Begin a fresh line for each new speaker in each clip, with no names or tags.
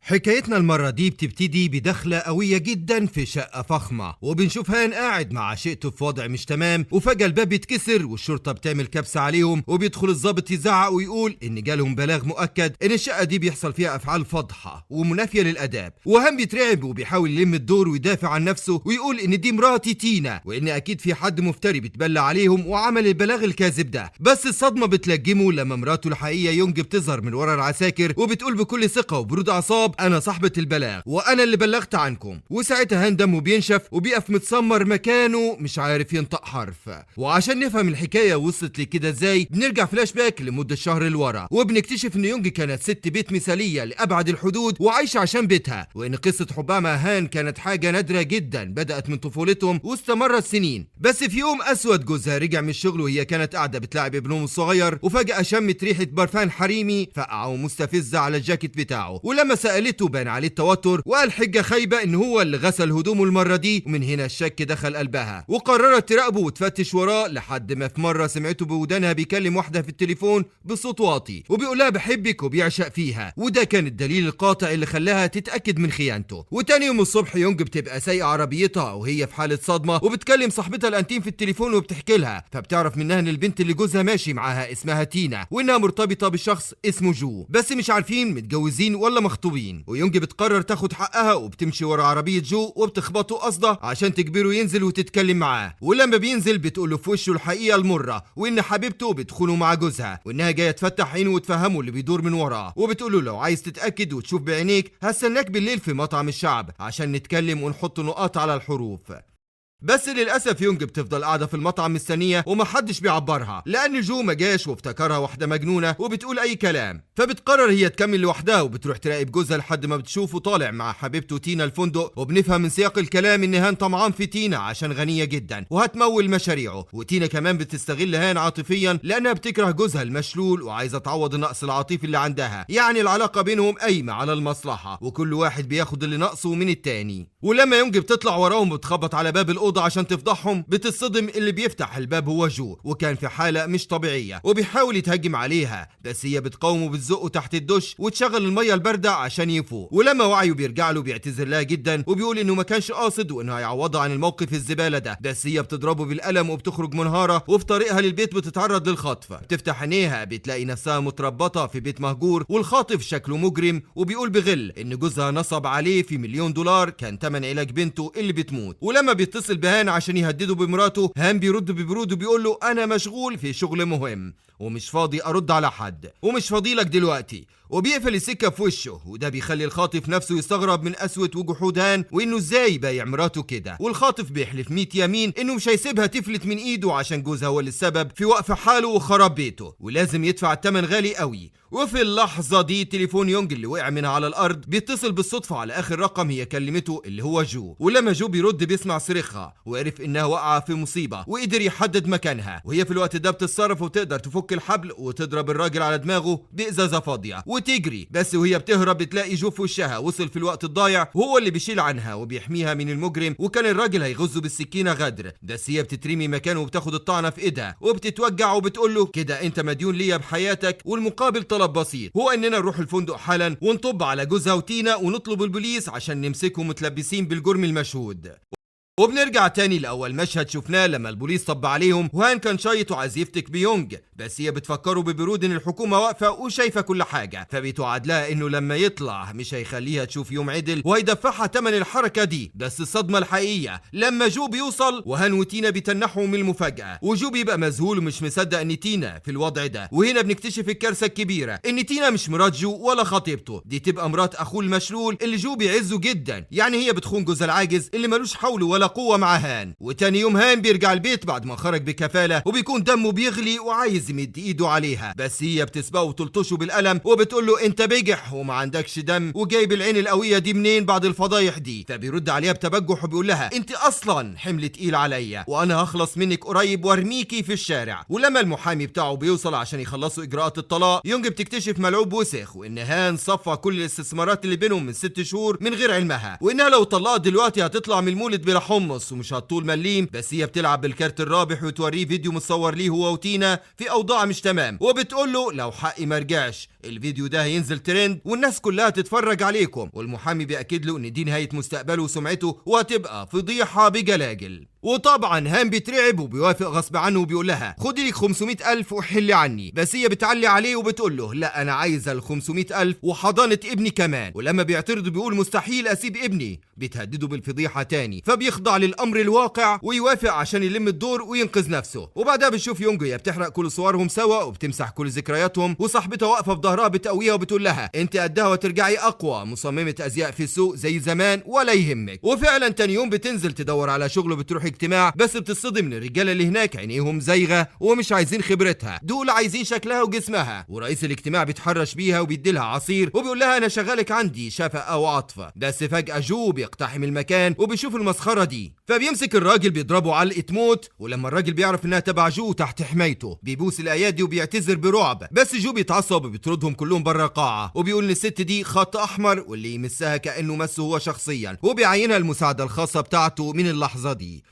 حكايتنا المرة دي بتبتدي بدخلة قوية جدا في شقة فخمة، وبنشوف هان قاعد مع عشيقته في وضع مش تمام، وفجأة الباب بيتكسر والشرطة بتعمل كبسة عليهم، وبيدخل الضابط يزعق ويقول إن جالهم بلاغ مؤكد إن الشقة دي بيحصل فيها أفعال فاضحة ومنافية للآداب. وهان بيترعب وبيحاول يلم الدور ويدافع عن نفسه ويقول إن دي مراتي تينا، وإن أكيد في حد مفتري بيتبلى عليهم وعمل البلاغ الكاذب ده. بس الصدمة بتلجمه لما مراته الحقيقية يونج بتظهر من ورا العساكر وبتقول بكل ثقة وبرود أعصاب: أنا صاحبة البلاغ وأنا اللي بلغت عنكم. وساعتها هان دمه بينشف وبيقف متسمر مكانه مش عارف ينطق حرف. وعشان نفهم الحكاية وصلت لكده ازاي بنرجع فلاش باك لمدة شهر لورا، وبنكتشف ان يونج كانت ست بيت مثالية لأبعد الحدود وعايشة عشان بيتها، وان قصة حبها مع هان كانت حاجة نادرة جدا بدأت من طفولتهم واستمرت سنين. بس في يوم أسود جوزها رجع من الشغل وهي كانت قاعدة بتلاعب ابنهم الصغير، وفجأة شمت ريحة برفان حريمي فقعة ومستفزة على الجاكيت بتاعه، ولما سألته بان عليه التوتر وقال حجة خايبة ان هو اللي غسل هدومه المرة دي، ومن هنا الشك دخل قلبها وقررت تراقبه وتفتش وراه لحد ما في مرة سمعته بودانها بيكلم واحدة في التليفون بصوت واطي وبيقول لها بحبك وبيعشق فيها، وده كان الدليل القاطع اللي خلاها تتأكد من خيانته. وتاني يوم الصبح يونج بتبقى سايقة عربيتها وهي في حالة صدمة وبتكلم صاحبتها الانتيم في التليفون وبتحكي لها، فبتعرف منها ان البنت اللي جوزها ماشي معاها اسمها تينا، وانها مرتبطة بشخص اسمه جو، بس مش عارفين متجوزين ولا مخطوبين. ويونج بتقرر تاخد حقها وبتمشي ورا عربية جو وبتخبطه قصده عشان تجبره ينزل وتتكلم معاه. ولما بينزل بتقوله في وشه الحقيقة المرة، وان حبيبته بتخونه مع جوزها وانها جاية تفتح عينه وتفهمه اللي بيدور من وراه، وبتقوله لو عايز تتأكد وتشوف بعينيك هستناك بالليل في مطعم الشعب عشان نتكلم ونحط نقاط على الحروف. بس للأسف يونج بتفضل قاعدة في المطعم مستنية ومحدش بيعبرها لأن جو ما جاش وافتكرها واحدة مجنونة وبتقول أي كلام، فبتقرر هي تكمل لوحدها وبتروح تراقب جوزها لحد ما بتشوفه طالع مع حبيبته تينا الفندق. وبنفهم من سياق الكلام إن هان طمعان في تينا عشان غنية جدا وهتمول مشاريعه، وتينا كمان بتستغل هان عاطفيا لأنها بتكره جوزها المشلول وعايزة تعوض النقص العاطفي اللي عندها، يعني العلاقة بينهم قايمة على المصلحة وكل واحد بياخد اللي ناقصه من التاني. ولما يونج بتطلع وراهم وبتخبط على باب الأوضة عشان تفضحهم بتتصدم اللي بيفتح الباب هو جو، وكان في حالة مش طبيعية وبيحاول يتهجم عليها، بس هي بتقاومه بتزقه تحت الدش وتشغل المية الباردة عشان يفوق. ولما وعيه بيرجع له بيعتذر لها جدا وبيقول انه ما كانش قاصد وانه هيعوضها عن الموقف الزبالة ده، بس هي بتضربه بالقلم وبتخرج منهارة، وفي طريقها للبيت بتتعرض للخطف. بتفتح عينيها بتلاقي نفسها متربطة في بيت مهجور والخاطف شكله مجرم، وبيقول بغل ان جوزها نصب عليه في $1,000,000 كان تمن علاج بنته اللي بتموت. ولما بيتصل بهان عشان يهدده بمراته، هان بيرد ببرود وبيقول له انا مشغول في شغل مهم ومش فاضي ارد على حد ومش فاضي لك دلوقتي، وبيقفل السكه في وشه. وده بيخلي الخاطف نفسه يستغرب من قسوه وجحود هان وانه ازاي بايع مراته كده، والخاطف بيحلف 100 يمين انه مش هيسيبها تفلت من ايده عشان جوزها هو اللي السبب في وقف حاله وخراب بيته ولازم يدفع الثمن غالي قوي. وفي اللحظه دي تليفون يونج اللي وقع منها على الارض بيتصل بالصدفه على اخر رقم هي كلمته اللي هو جو، ولما جو بيرد بيسمع صريخها وعرف انها واقعه في مصيبه وقدر يحدد مكانها، وهي في الوقت ده بتتصرف وتقدر تفك الحبل وتضرب الراجل على دماغه بإزازة فاضية وتجري. بس وهي بتهرب بتلاقي جو في وشها وصل في الوقت الضايع وهو اللي بيشيل عنها وبيحميها من المجرم، وكان الراجل هيغزه بالسكينة غدر، بس هي بتترمي مكانه وبتاخد الطعنة في ايدها وبتتوجع وبتقول له كده انت مديون ليا بحياتك، والمقابل طلب بسيط هو اننا نروح الفندق حالا ونطب على جوزها وتينا ونطلب البوليس عشان نمسكهم متلبسين بالجرم المشهود. وبنرجع تاني لأول مشهد شفناه لما البوليس طب عليهم وهان كان شايط وعايز يفتك بيونج، بس هي بتفكره ببرود ان الحكومة واقفة وشايفة كل حاجة، فبتوعد لها انه لما يطلع مش هيخليها تشوف يوم عدل وهيدفعها تمن الحركة دي. بس الصدمة الحقيقية لما جو بيوصل وهان وتينا بيتنحوا من المفاجأة، وجو بيبقى مذهول ومش مصدق ان تينا في الوضع ده. وهنا بنكتشف الكارثة الكبيرة ان تينا مش مرات جو ولا خطيبته، دي تبقى مرات اخوه المشلول اللي جو بيعزه جدا، يعني هي بتخون جوزها العاجز اللي ملوش حول ولا قوة مع هان. وتاني يوم هان بيرجع البيت بعد ما خرج بكفالة وبيكون دمه بيغلي وعايز يمد ايده عليها، بس هي بتسبقه وتلطشه بالقلم وبتقول له انت بجح وما عندكش دم وجايب العين القوية دي منين بعد الفضايح دي، فبيرد عليها بتبجح وبيقول لها انت اصلا حمل تقيل عليا وانا هخلص منك قريب وارميكي في الشارع. ولما المحامي بتاعه بيوصل عشان يخلصوا اجراءات الطلاق، يونج بتكتشف ملعوب وسخ وان هان صفى كل الاستثمارات اللي بينهم من 6 شهور من غير علمها، وانها لو طلقت دلوقتي هتطلع من المولد بلا حمر حمص ومش هتطول مليم، بس هي بتلعب بالكارت الرابح وتوريه فيديو متصور ليه هو وتينا في اوضاع مش تمام، وبتقول له لو حقي مرجعش الفيديو ده هينزل ترند والناس كلها تتفرج عليكم، والمحامي بيأكد له ان دي نهاية مستقبله وسمعته وهتبقى فضيحة بجلاجل. وطبعا هام بيترعب وبيوافق غصب عنه وبيقول لها خدي لك 500,000 وحلي عني، بس هي بتعلي عليه وبتقول له لا انا عايزه ال 500,000 وحضانه ابني كمان، ولما بيعترض بيقول مستحيل اسيب ابني، بتهدده بالفضيحه تاني، فبيخضع للامر الواقع ويوافق عشان يلم الدور وينقذ نفسه. وبعدها بنشوف يونج هي بتحرق كل صورهم سوا وبتمسح كل ذكرياتهم، وصاحبتها واقفه في ظهرها بتقويها وبتقول لها انت قدها وترجعي اقوى، مصممه ازياء في السوق زي زمان ولا يهمك. وفعلا تاني يوم بتنزل تدور على شغل وبتروح اجتماع، بس بتصطدم من الرجاله اللي هناك عينيهم زايغه ومش عايزين خبرتها، دول عايزين شكلها وجسمها، ورئيس الاجتماع بيتحرش بيها وبيديلها عصير وبيقول لها انا شغالك عندي شفقه وعطفه، بس فجاه جو بيقتحم المكان وبيشوف المسخره دي، فبيمسك الراجل بيضربه علقه موت، ولما الراجل بيعرف انها تبع جو تحت حمايته بيبوس الايادي وبيعتذر برعب، بس جو بيتعصب وبيطردهم كلهم بره القاعه، وبيقول ان الست دي خط احمر واللي يمسها كانه مسه هو شخصيا، وبيعينها المساعده الخاصه بتاعته من اللحظه دي.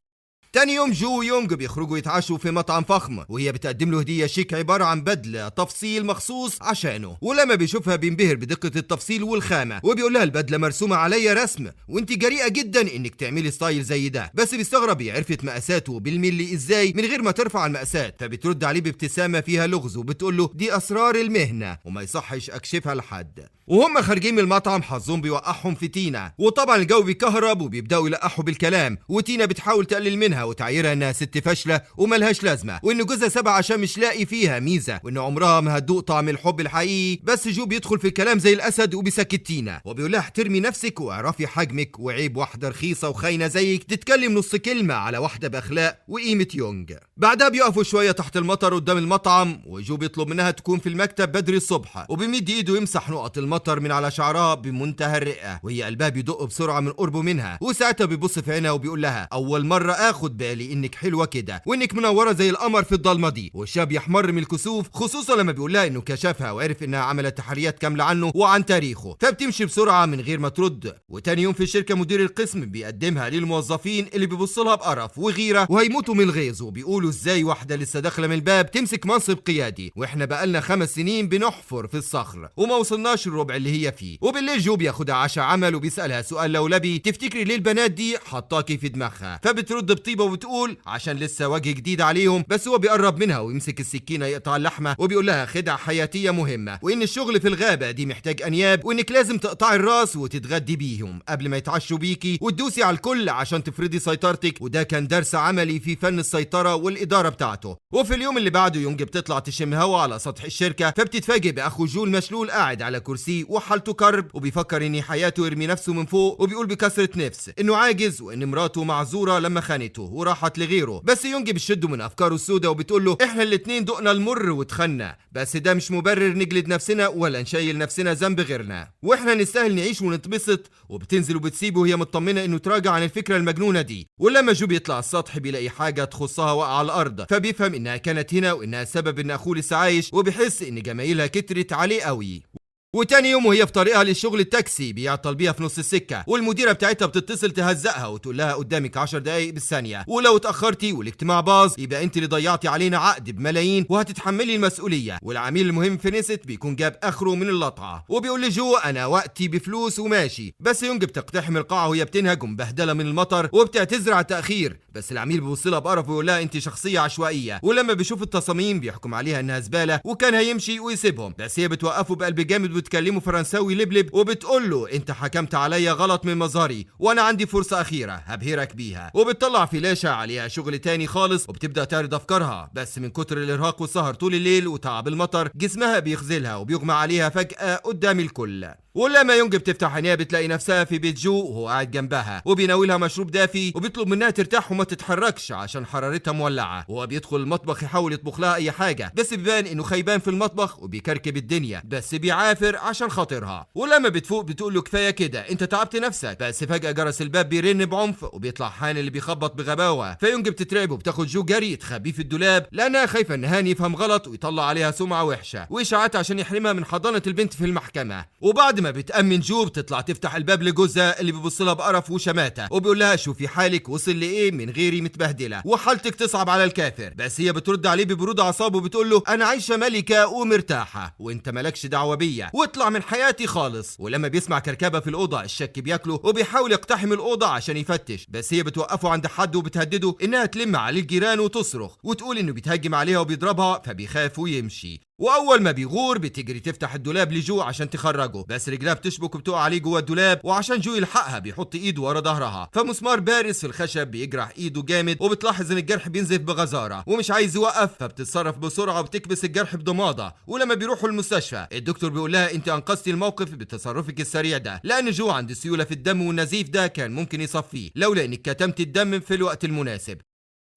تاني يوم جو ويونج بيخرجوا يتعشوا في مطعم فخم، وهي بتقدم له هديه شيك عباره عن بدله تفصيل مخصوص عشانه، ولما بيشوفها بينبهر بدقه التفصيل والخامه، وبيقول لها البدله مرسومه عليا رسم وانت جريئه جدا انك تعملي ستايل زي ده، بس بيستغرب هي عرفت مقاساته بالملي ازاي من غير ما ترفع المقاسات، فبترد عليه بابتسامه فيها لغز وبتقول له دي اسرار المهنه وما يصحش اكشفها لحد. وهم خارجين من المطعم حظهم بيوقعهم في تينا، وطبعا الجو بيكهرب وبيبداوا يلقحوا بالكلام، وتينا بتحاول تقلل منها وتعيرها انها ست فاشله وملهاش لازمه، وان جوزها سابها عشان مش لاقي فيها ميزه، وان عمرها ما هتدوق طعم الحب الحقيقي، بس جو بيدخل في الكلام زي الاسد وبيسكت تينا وبيقول لها احترمي نفسك واعرفي حجمك، وعيب واحده رخيصه وخاينه زيك تتكلم نص كلمه على واحده باخلاق وقيمه يونج. بعدها بيقفوا شويه تحت المطر قدام المطعم، وجو بيطلب منها تكون في المكتب بدري الصبح، وبيمد ايده يمسح نقط المطر من على شعرها بمنتهى الرقه، وهي قلبها بيدق بسرعه من قربه منها، وساعتها بيبص في عينها وبيقول لها اول مره اخد بالي انك حلوه كده وانك منوره زي القمر في الضلمه دي، والشاب يحمر من الكسوف خصوصا لما بيقول لها انه كشفها وعرف انها عملت تحريات كامله عنه وعن تاريخه، فبتمشي بسرعه من غير ما ترد. وتاني يوم في الشركه مدير القسم بيقدمها للموظفين اللي بيبصوا لها بقرف وغيره وهيموتوا من الغيظ، وبيقولوا ازاي واحده لسه داخله من الباب تمسك منصب قيادي واحنا بقالنا 5 سنين بنحفر في الصخر وما وصلناش الربع اللي هي فيه. وبالليل جو بياخدها عشاء عمل وبيسالها سؤال لولبي، تفتكري ليه البنات دي حطاكي في دماغها؟ فبترد بطيبه وبتقول عشان لسه وجه جديد عليهم، بس هو بيقرب منها ويمسك السكينه يقطع اللحمه وبيقول لها خدعه حياتيه مهمه، وان الشغل في الغابه دي محتاج انياب، وانك لازم تقطعي الراس وتتغدي بيهم قبل ما يتعشوا بيكي وتدوسي على الكل عشان تفرضي سيطرتك، وده كان درس عملي في فن السيطره والاداره بتاعته. وفي اليوم اللي بعده يونج بتطلع تشم هوا على سطح الشركه، فبتتفاجئ باخو جو المشلول قاعد على كرسي وحالته كرب، وبيفكر ان حياته يرمي نفسه من فوق، وبيقول بكثره نفس انه عاجز وان مراته معذوره لما خانته وراحت لغيره، بس يونج بتشده من افكاره السوداء وبتقول له احنا الاتنين دقنا المر واتخنا، بس ده مش مبرر نجلد نفسنا ولا نشيل نفسنا ذنب غيرنا، واحنا نستاهل نعيش ونتبسط. وبتنزل وبتسيبه وهي مطمنه انه تراجع عن الفكره المجنونه دي. ولما جو بيطلع السطح بيلاقي حاجه تخصها واقعه على الارض، فبيفهم انها كانت هنا وانها سبب ان اخوه لسه عايش، وبيحس ان جمايلها كترت عليه قوي. وتاني يوم وهي في طريقها للشغل التاكسي بيعطل بيها في نص السكه، والمديره بتاعتها بتتصل تهزقها وتقول لها قدامك 10 دقايق بالثانيه، ولو اتاخرتي والاجتماع باظ يبقى انت اللي ضيعتي علينا عقد بملايين وهتتحملي المسؤوليه. والعميل المهم في نست بيكون جاب اخره من اللطعه وبيقول لجو انا وقتي بفلوس وماشي، بس يونج بتقتحم القاعه وهي بتنهج ومبهدله من المطر وبتعتذر على التاخير، بس العميل بيبص لها بقرف ويقول لها انت شخصيه عشوائيه، ولما بيشوف التصاميم بيحكم عليها انها زباله وكان هيمشي ويسيبهم، بس هي بتوقفه بقلب جامد بتكلمه فرنساوي لبلب وبتقول له انت حكمت عليا غلط من مظهري وانا عندي فرصه اخيره هبهرك بيها، وبتطلع فلاشه عليها شغل تاني خالص وبتبدا تعرض افكارها، بس من كتر الارهاق والسهر طول الليل وتعب المطر جسمها بيخذلها وبيغمى عليها فجاه قدام الكل. ولما يونج بتفتح عينيها بتلاقي نفسها في بيت جو وهو قاعد جنبها وبيناولها مشروب دافي وبيطلب منها ترتاح وما تتحركش عشان حرارتها مولعه، وهو بيدخل المطبخ يحاول يطبخ لها اي حاجه، بس بيبان انه خيبان في المطبخ وبيكركب الدنيا، بس بيعافر الكافر عشان خاطرها. ولما بتفوق بتقول له كفايه كده انت تعبت نفسك. بس فجاه جرس الباب بيرن بعنف وبيطلع هاني اللي بيخبط بغباوه، فيونج بتترعب وبتاخد جو جري تخبيه في الدولاب لانها خايفه ان هاني يفهم غلط ويطلع عليها سمعه وحشه واشاعات عشان يحرمها من حضانه البنت في المحكمه. وبعد ما بتامن جو بتطلع تفتح الباب لجوزها اللي بيبص لها بقرف وشماته وبيقول لها شوفي حالك وصل لايه من غيري متبهدله وحالتك تصعب على الكافر. بس هي بترد عليه ببرود اعصاب وبتقول له انا عايشه ملكه ومرتاحه وانت مالكش دعوه بيا واطلع من حياتي خالص. ولما بيسمع كركبه في الاوضه الشك بياكله وبيحاول يقتحم الاوضه عشان يفتش، بس هي بتوقفه عند حد وبتهدده انها تلم عليه الجيران وتصرخ وتقول انه بيتهجم عليها وبيضربها، فبيخاف ويمشي. واول ما بيغور بتجري تفتح الدولاب لجو عشان تخرجه، بس رجلها بتشبك وبتقع عليه جوه الدولاب، وعشان جو يلحقها بيحط ايده ورا ظهرها فمسمار بارز في الخشب بيجرح ايده جامد، وبتلاحظ ان الجرح بينزف بغزاره ومش عايز يوقف، فبتتصرف بسرعه وبتكبس الجرح بضماده. ولما بيروحوا المستشفى الدكتور بيقول لها انت انقذتي الموقف بتصرفك السريع ده، لان جو عند سيوله في الدم والنزيف ده كان ممكن يصفيه لولا انك كتمت الدم في الوقت المناسب.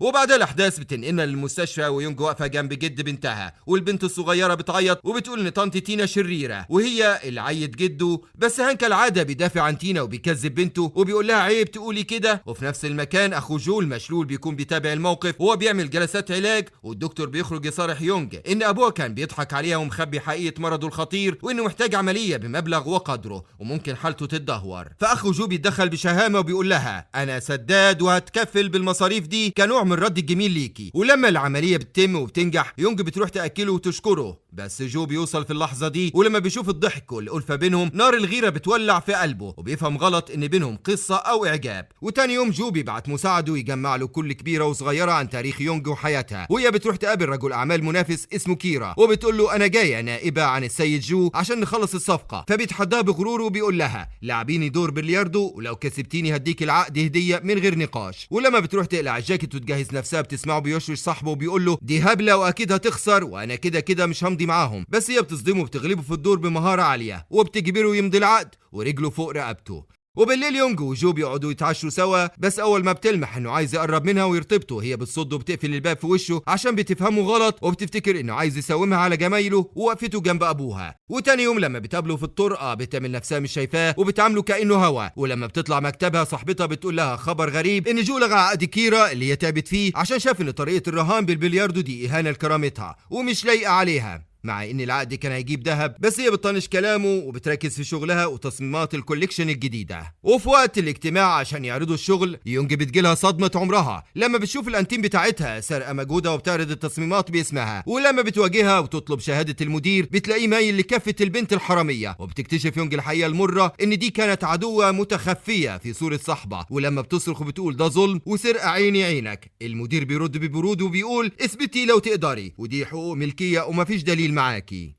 وبعدها الاحداث بتنقلنا للمستشفى ويونج واقفه جنب جد بنتها، والبنت الصغيره بتعيط وبتقول ان طنط تينا شريره وهي اللي عيت جده، بس هان كالعاده بيدافع عن تينا وبيكذب بنته وبيقول لها عيب تقولي كده. وفي نفس المكان اخو جو المشلول بيكون بيتابع الموقف وهو بيعمل جلسات علاج، والدكتور بيخرج يصارح يونج ان ابوها كان بيضحك عليها ومخبي حقيقه مرضه الخطير وانه محتاج عمليه بمبلغ وقدره وممكن حالته تتدهور. فاخو جو بيتدخل بشهامه وبيقول لها انا سداد وهتكفل بالمصاريف دي كنوع من الرد الجميل ليكي. ولما العمليه بتتم وبتنجح يونج بتروح تاكله وتشكره، بس جو بيوصل في اللحظه دي ولما بيشوف الضحك والألفة بينهم نار الغيره بتولع في قلبه وبيفهم غلط ان بينهم قصه او اعجاب. وتاني يوم جو بيبعت مساعده يجمع له كل كبيره وصغيره عن تاريخ يونج وحياتها، وهي بتروح تقابل رجل اعمال منافس اسمه كيرا وبتقول له انا جايه نائبه عن السيد جو عشان نخلص الصفقه، فبيتحداها بغرور وبيقول لها لعبيني دور بلياردو ولو كسبتيني هديك العقد هديه من غير نقاش. ولما بتروح تقلع الجاكيت وتجهز نفسها بتسمعه بيوشوش صاحبه وبيقول له دي هبله واكيد هتخسر وانا كده كده مش همضي معاهم، بس هي بتصدمه وبتغلبه في الدور بمهاره عاليه وبتجبره يمضي العقد ورجله فوق رقبته. وبالليل يونج وجو بيقعدوا يتعشوا سوا، بس اول ما بتلمح انه عايز يقرب منها ويرتبطوا هي بتصد وبتقفل الباب في وشه عشان بتفهمه غلط وبتفتكر انه عايز يساومها على جمايله ووقفته جنب ابوها. وتاني يوم لما بتقابله في الطرقه بتعمل نفسها مش شايفاه وبتعامله كانه هوا، ولما بتطلع مكتبها صاحبتها بتقول لها خبر غريب ان جو لغى عقد كيرا اللي هي تعبت فيه عشان شاف ان طريقه الرهان بالبلياردو دي اهانه لكرامتها ومش لايقه عليها، مع ان العقد كان هيجيب ذهب، بس هي بتطنش كلامه وبتركز في شغلها وتصميمات الكوليكشن الجديده. وفي وقت الاجتماع عشان يعرضوا الشغل يونج بتجيلها صدمه عمرها لما بتشوف الانتيم بتاعتها سرقه مجهودها وبتعرض التصميمات باسمها، ولما بتواجهها وتطلب شهاده المدير بتلاقيه مايل لكافه البنت الحراميه، وبتكتشف يونج الحقيقه المره ان دي كانت عدوه متخفيه في صوره صاحبه. ولما بتصرخ وبتقول ده ظلم وسرقه عيني عينك، المدير بيرد ببرود وبيقول اثبتي لو تقدري ودي حقوق ملكيه ومفيش دليل معاكي.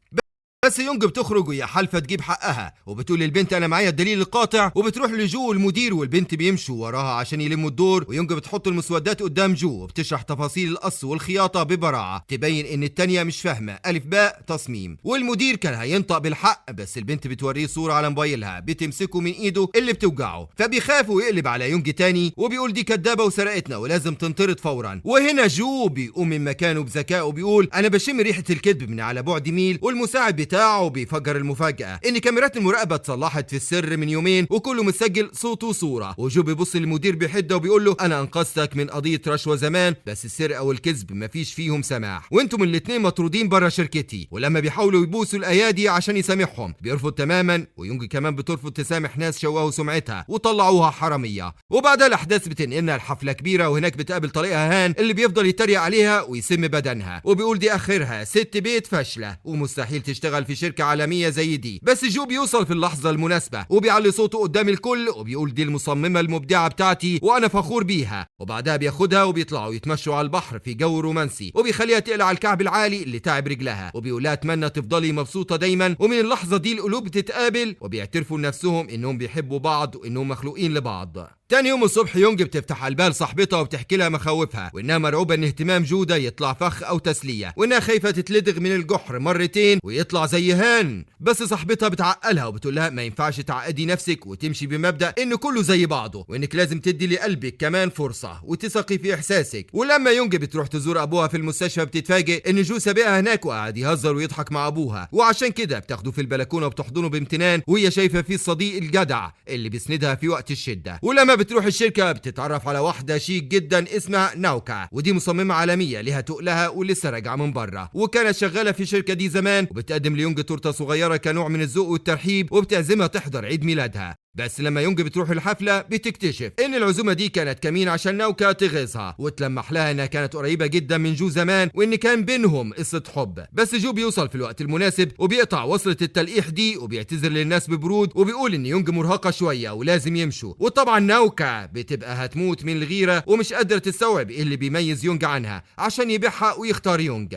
بس يونج بتخرج وهي حالفه تجيب حقها وبتقول للبنت انا معايا الدليل القاطع، وبتروح لجو المدير والبنت بيمشوا وراها عشان يلموا الدور، ويونج بتحط المسودات قدام جو وبتشرح تفاصيل القص والخياطه ببراعه تبين ان التانيه مش فاهمه الف باء تصميم. والمدير كان هينطق بالحق بس البنت بتوريه صوره على موبايلها بتمسكه من ايده اللي بتوجعه، فبيخاف ويقلب على يونج تاني وبيقول دي كدابه وسرقتنا ولازم تنطرد فورا. وهنا جو بيقوم من مكانه بذكاء وبيقول انا بشم ريحه الكذب من على بعد ميل، والمساعد بتاعه بيفجر المفاجأة ان كاميرات المراقبة اتصلحت في السر من يومين وكله متسجل صوت وصورة. وجو بيبص للمدير بحدة وبيقول له انا انقذتك من قضية رشوة زمان، بس السرقة والكذب مفيش فيهم سماح وانتم الاتنين مطرودين برا شركتي. ولما بيحاولوا يبوسوا الايادي عشان يسامحهم بيرفض تماما، ويونج كمان بترفض تسامح ناس شوهوا سمعتها وطلعوها حرامية. وبعدها الاحداث بتنقلنا لحفلة كبيرة وهناك بتقابل طليقها هان اللي بيفضل يتريق عليها ويسم بدنها وبيقول دي اخرها ست بيت فاشلة ومستحيل تشتغل في شركة عالمية زي دي. بس جو بيوصل في اللحظة المناسبة وبيعلي صوته قدام الكل وبيقول دي المصممة المبدعة بتاعتي وانا فخور بيها، وبعدها بياخدها وبيطلعوا يتمشوا على البحر في جو رومانسي وبيخليها تقلع الكعب العالي اللي تعب رجلها وبيقولها اتمنى تفضلي مبسوطة دايما. ومن اللحظة دي القلوب بتتقابل وبيعترفوا لنفسهم انهم بيحبوا بعض وانهم مخلوقين لبعض. تاني يوم الصبح يونج بتفتح قلبها لصاحبتها وبتحكي لها مخاوفها، وانها مرعوبه ان اهتمام جودا يطلع فخ او تسليه، وانها خايفه تتلدغ من الجحر مرتين ويطلع زي هان. بس صاحبتها بتعقلها وبتقول لها ما ينفعش تعقدي نفسك وتمشي بمبدا ان كله زي بعضه، وانك لازم تدي لقلبك كمان فرصه وتثقي في احساسك. ولما يونج بتروح تزور ابوها في المستشفى بتتفاجئ ان جو سابقها هناك وقاعد يهزر ويضحك مع ابوها، وعشان كده بتاخده في البلكونه وبتحضنه بامتنان، وهي شايفه فيه الصديق الجدع اللي بيسندها في وقت الشده. ولما بتروح الشركه بتتعرف على واحده شيك جدا اسمها ناوكا، ودي مصممه عالميه لها تقلها ولسه راجعه من بره، وكانت شغاله في الشركه دي زمان، وبتقدم ليونج تورته صغيره كنوع من الذوق والترحيب، وبتعزمها تحضر عيد ميلادها. بس لما يونج بتروح الحفله بتكتشف ان العزومه دي كانت كمين عشان ناوكا تغيظها وتلمح لها انها كانت قريبه جدا من جو زمان، وان كان بينهم قصه حب. بس جو بيوصل في الوقت المناسب وبيقطع وصله التلقيح دي وبيعتذر للناس ببرود، وبيقول ان يونج مرهقه شويه ولازم يمشوا. وطبعا ناوكا بتبقى هتموت من الغيره ومش قادره تستوعب ايه اللي بيميز يونج عنها عشان يبيعها ويختار يونج.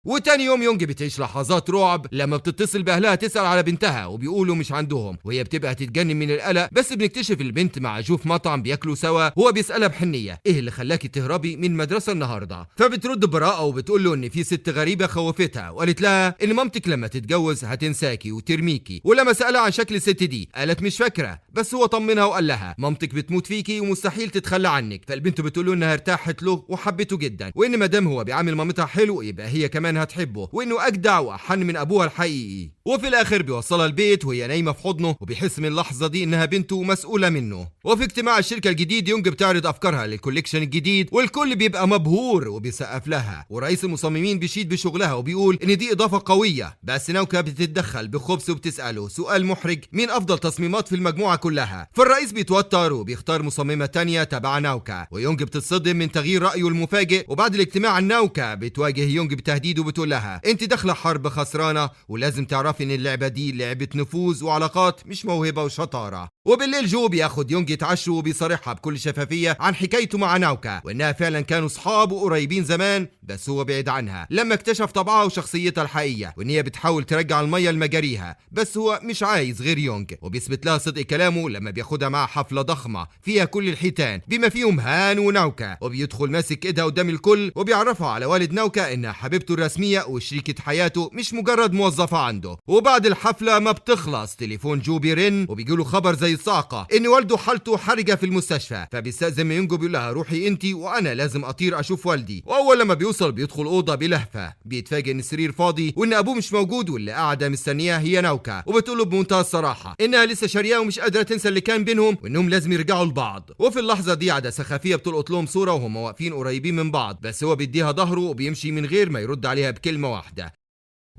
وتاني يوم يونج بتعيش لحظات رعب لما بتتصل باهلها تسأل على بنتها وبيقولوا مش عندهم، وهي بتبقى تتجنن من القلق. بس بنكتشف البنت مع جو في مطعم بياكلوا سوا، هو بيسألها بحنية ايه اللي خلاكي تهربي من المدرسة النهارده، فبترد براءة وبتقول له ان في ست غريبة خوفتها وقالت لها ان مامتك لما تتجوز هتنساكي وترميكي. ولما سألها عن شكل الست دي قالت مش فاكرة، بس هو طمنها وقال لها مامتك بتموت فيكي ومستحيل تتخلى عنك. فالبنت بتقول له انها ارتاحت له وحبته جدا، وان مادام هو بيعامل مامتها حلو يبقى هي كمان هتحبه، وانه اجدع واحن من ابوها الحقيقي. وفي الاخر بيوصلها البيت وهي نايمه في حضنه، وبيحس من اللحظه دي انها بنته مسؤوله منه. وفي اجتماع الشركه الجديد يونج بتعرض افكارها للكوليكشن الجديد، والكل بيبقى مبهور وبيسقف لها، ورئيس المصممين بيشيد بشغلها وبيقول ان دي اضافه قويه. بس ناوكا بتتدخل بخبث وبتساله سؤال محرج مين افضل تصميمات في المجموعه كلها، فالرئيس بيتوتر وبيختار مصممه تانية تبع ناوكا، ويونج بتتصدم من تغيير رايه المفاجئ. وبعد الاجتماع ناوكا بتواجه يونج بتهديد وبتقول لها انت داخله حرب خسرانه، ولازم تعرفي ان اللعبه دي لعبه نفوذ وعلاقات مش موهبه وشطاره. وبالليل جو بياخد يونج يتعشوا وبيصارحها بكل شفافيه عن حكايته مع ناوكا، وانها فعلا كانوا صحاب وقريبين زمان، بس هو بعيد عنها لما اكتشف طبعها وشخصيتها الحقيقيه، وان هي بتحاول ترجع الميه لمجاريها، بس هو مش عايز غير يونج. وبيثبت لها صدق كلامه لما بياخدها مع حفله ضخمه فيها كل الحيتان بما فيهم هان وناوكا، وبيدخل ماسك ايدها قدام الكل وبيعرفها على والد ناوكا انها حبيبته الرسميه وشريكه حياته مش مجرد موظفه عنده. وبعد الحفله ما بتخلص تليفون جو بيرن وبيجيله خبر زي الصاعقه ان والده حالته حرجه في المستشفى، فبيستأذن من يونج بيقول لها روحي انتي وانا لازم اطير اشوف والدي. واول لما بيوصل بيدخل اوضه بلهفه، بيتفاجئ ان السرير فاضي وان ابوه مش موجود، واللي قاعده مستنياه هي ناوكا، وبتقول له بمنتهى الصراحه انها لسه شارياه ومش قادره تنسى اللي كان بينهم وانهم لازم يرجعوا لبعض. وفي اللحظه دي عدسه خفيه بتلقط لهم صوره وهم واقفين قريبين من بعض، بس هو بيديها ظهره وبيمشي من غير ما يرد عليها بكلمه واحده.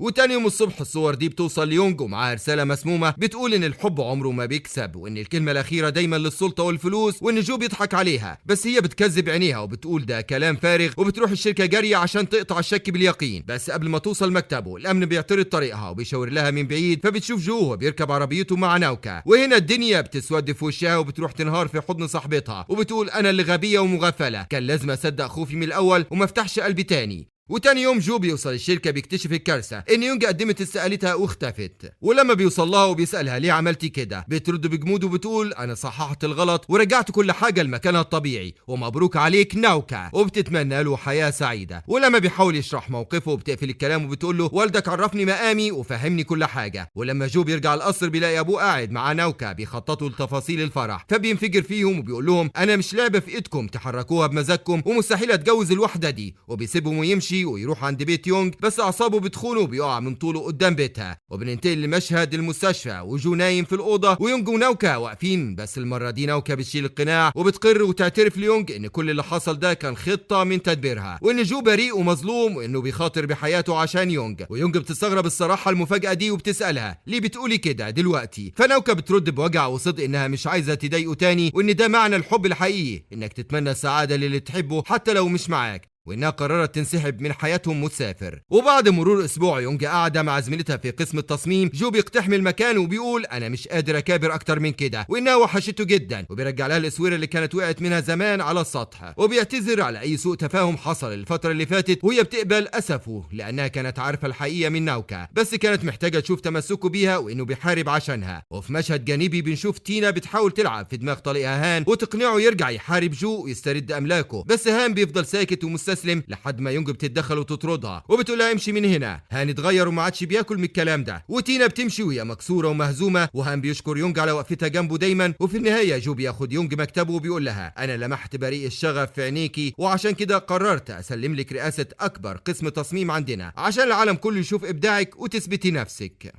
وتاني يوم الصبح الصور دي بتوصل ليونج ومعاها رسالة مسمومة بتقول ان الحب عمره ما بيكسب، وان الكلمة الأخيرة دايما للسلطة والفلوس، وان جو بيضحك عليها، بس هي بتكذب عينيها وبتقول ده كلام فارغ، وبتروح الشركة جارية عشان تقطع الشك باليقين. بس قبل ما توصل مكتبه الأمن بيعترض طريقها وبيشاور لها من بعيد، فبتشوف جو وهو بيركب عربيته مع ناوكا، وهنا الدنيا بتسود في وشها وبتروح تنهار في حضن صاحبتها وبتقول انا اللي غبية ومغفلة، كان لازم اصدق خوفي من الأول وما افتحش قلبي تاني. وتاني يوم جو بيوصل الشركة بيكتشف الكارثة ان يونج قدمت استقالتها واختفت، ولما بيوصل لها وبيسألها ليه عملتي كده بترد بجمود وبتقول انا صححت الغلط ورجعت كل حاجة لمكانها الطبيعي ومبروك عليك ناوكا، وبتتمنى له حياة سعيدة. ولما بيحاول يشرح موقفه بتقفل الكلام وبتقول له والدك عرفني مقامي وفهمني كل حاجة. ولما جو بيرجع القصر بيلاقي ابوه قاعد مع ناوكا بيخططوا لتفاصيل الفرح، فبينفجر فيهم وبيقول لهم انا مش لعبة في ايدكم تحركوها بمزاجكم ومستحيل اتجوز الوحدة دي، وبيسيبهم ويمشي ويروح عند بيت يونج، بس اعصابه بتخونه وبيقع من طوله قدام بيتها. وبننتقل لمشهد المستشفى وجو نايم في الاوضه ويونج وناوكا واقفين، بس المره دي ناوكا بتشيل القناع وبتقر وتعترف ليونج ان كل اللي حصل ده كان خطه من تدبيرها، وان جو بريء ومظلوم وانه بيخاطر بحياته عشان يونج. ويونج بتستغرب الصراحه المفاجاه دي وبتسالها ليه بتقولي كده دلوقتي، فناوكا بترد بوجع وصدق انها مش عايزه تضايقه تاني، وان ده معنى الحب الحقيقي انك تتمنى السعاده للي تحبه حتى لو مش معاك. وإنها قررت تنسحب من حياتهم وتسافر. وبعد مرور أسبوع يونج قاعدة مع زميلتها في قسم التصميم، جو بيقتحم المكان وبيقول أنا مش قادر أكابر أكتر من كده، وإنها وحشته جدا، وبيرجع لها الأسورة اللي كانت وقعت منها زمان على السطح، وبيعتذر على أي سوء تفاهم حصل الفترة اللي فاتت، وهي بتقبل أسفه لأنها كانت عارفة الحقيقة من ناوكا، بس كانت محتاجة تشوف تمسكه بيها وإنه بيحارب عشانها. وفي مشهد جانبي بنشوف تينا بتحاول تلعب في دماغ طليقها هان وتقنعه يرجع يحارب جو ويسترد أملاكه، بس هان بيفضل ساكت ومستسلم لحد ما يونج بتتدخل وتطردها وبتقولها امشي من هنا. هان اتغير وما عادش بياكل من الكلام ده، وتينا بتمشي وهي مكسورة ومهزومة، وهان بيشكر يونج على وقفتها جنبه دايما. وفي النهاية جو بياخد يونج مكتبه وبيقول لها أنا لمحت بريق الشغف في عينيكي، وعشان كده قررت أسلم لك رئاسة أكبر قسم تصميم عندنا عشان العالم كله يشوف إبداعك وتثبتي نفسك.